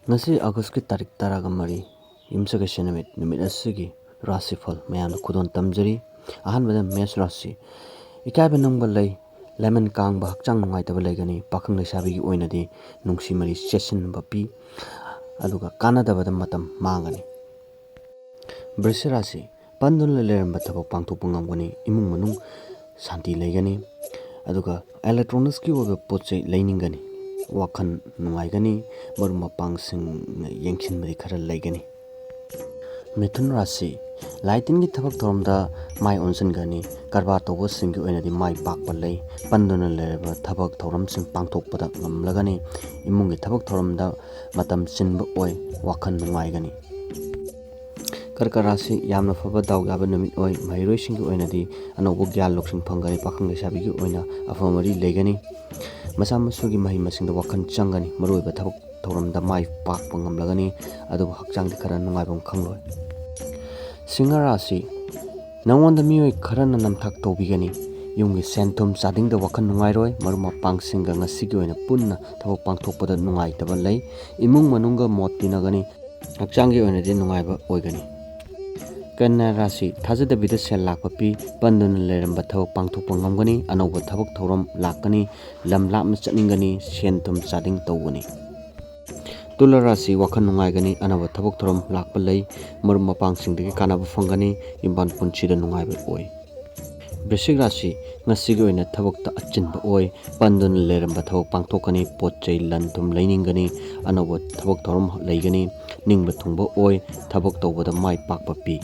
ngasi August ki tarik taraga mari yumsaka senamit numit asigi rashi phal mayamna khudon tamjari ahanbada mes rashi ikaiba nungba lei lemon kangba hakchang nungai taba leigani pakhang lesabi gi oinadi nungsi mari session bapi aduga kanadabada matam mangani Brisha rashi pandun leleramba thabak pangthokpa ngamgani imung manung santi leigani aduga electronics ki oba potchei leiningani wakhan nungaigani marum mapang yengchin mari khara leigani Mithun rashi lighting gi thabak thoromda mai onsen gani karba tobo singi oinadi mai pakpa lei panduna lereba thabak thoram sing pangthokpada ngamlagani imung gi thabak thoromda matam chinba oi wakhan nungaigani Karka rashi yamna phaba daw yaba numit oi mairoi singi oinadi anobo gyal loksing phangani pakhang lesabi gi oina afamari leigani masa masugi mahi masingda wakhan changani maroiba thabak thoramda mai pakpa ngamlagani adu hakchangdi khara nungaibam khangloi Singa rashi nangonda mioi kharana namthak tobigani yumgi sentum chadingda wakhan nungairoi maruma pangsinga ngasigi oina punna thabak pangthokpada nungaitaba lei imung manungga mot tinagani hakchanggi oinadi nungaiba oigani Kanna rashi thajadabida sel lakpa pi panduna leiramba thabak pangthokpa ngamgani anoba thabak thoram lakani lam lapna chatningani sentum chading tawgani Tula rashi wakhan nungaigani anaba thabak thoram lakpa lei marum mapangsingdagi kanaba phangani imban punchida nungaiba oi Brisik rashi ngasigi oina thabakta achinba oi panduna leiramba thabak pangthokani potchei lanthum leiningani anoba thabak thoram leigani ningba thungba oi thabak tawbada mai pakpa pi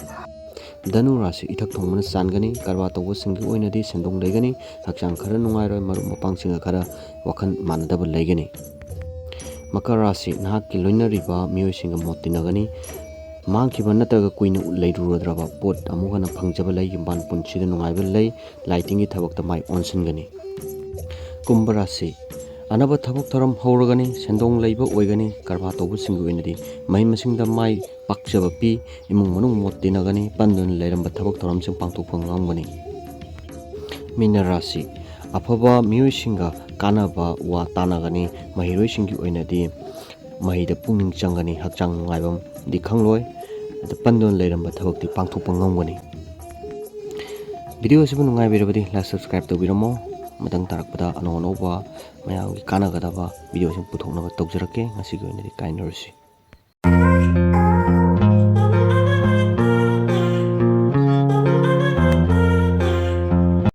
Danu rashi ithak thongmana changani karwa tawba singi oinadi sendong leigani hakchang khara nungairoi marum mapangsinga khara wakhan manadaba leigani Makar rashi nahakki loinariba mioisinga motinagani mangkhiba nataga kuina leirurodraba pot amugana phangjaba lei yumban punchida nungaiba lei lighting gi thabakta mai onsingani Kumbha rashi anaba thabak thoram hauragani sendong leiba oigani karba tawba singi oinadi mai masingda mai pakjaba pi imung manung motinagani pandun leiramba thabak thoram sing pangthokpa ngamgani Mina rashi afaba mioisinga kanaba wa tanagani mahiroi singi oinadi mahida pungning changani hakchang nungaibam di khangloi pandun leiramba thabakti pangthokpa ngamgani Video asibu nungaibirabadi like subscribe tawbiramo matang tarakpada anoba mayamgi kanagadaba video sing puthoknaba tawjarakke ngasigi oinadi kainarsi